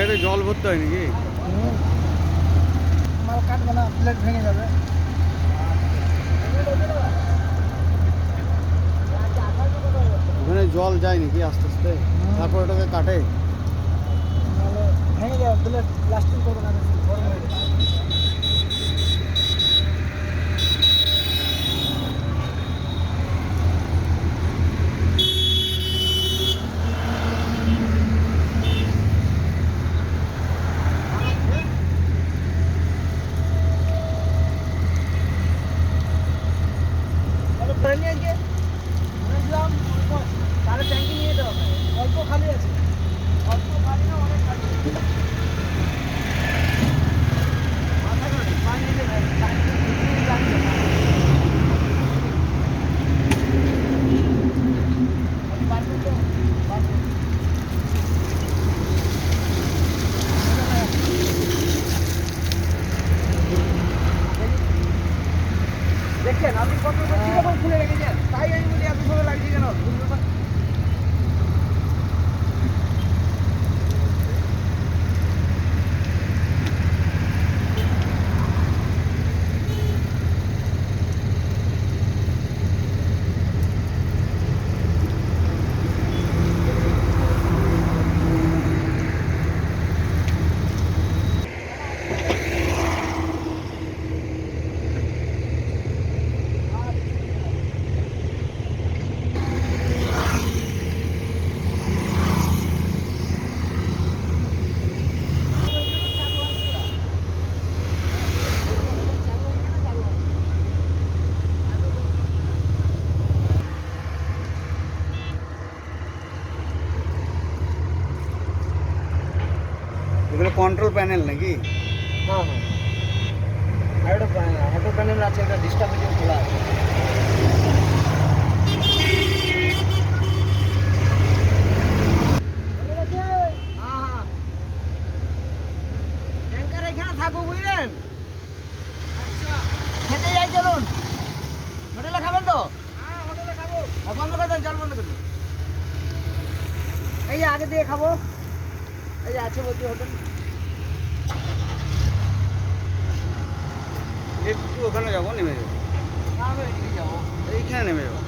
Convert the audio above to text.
গাড়িতে জল ভরতে হয় নাকি? মাল কাটবে না, প্লেট ভেঙে যাবে। ওখানে জল যায় নাকি আস্তে আস্তে, তারপর ওটাকে কাটে? নাহলে ভেঙে যাবে, প্লেট লাস্টিং করবে না, বেশি গরম হয়ে যাবে। তাহলে ট্যাঙ্কি নিয়ে যেতে হবে, অল্প খালি আছে, অল্প খালি না অনেক খালি। মাথা করে পানি নিতে হবে, দেখছেন আপনি কত কিরকম খুলে রেখেছেন, তাই আমি বলি এত সময় লাগছে কেন? এগুলো কন্ট্রোল প্যানেল নাকি? হ্যাঁ হ্যাঁ, আর একটা অটো প্যানেল আছে, একটা ডিস্টার্বেটিভ খোলা আছে। ট্যাঙ্কার এখানে থাকবো বুঝলেন? খেতে যাই চলুন, হোটেলে খাবেন তো? হ্যাঁ হোটেলে খাবো। বন্ধ করে দেন, জল বন্ধ করে দেন। এই যে আগে দিয়ে খাবো, এই যে আছে বলছি হোটেল। একটু ওখানে যাবো, নেমে যাবো, না আমি এদিকে যাবো। এইখানে নেমে যাবো।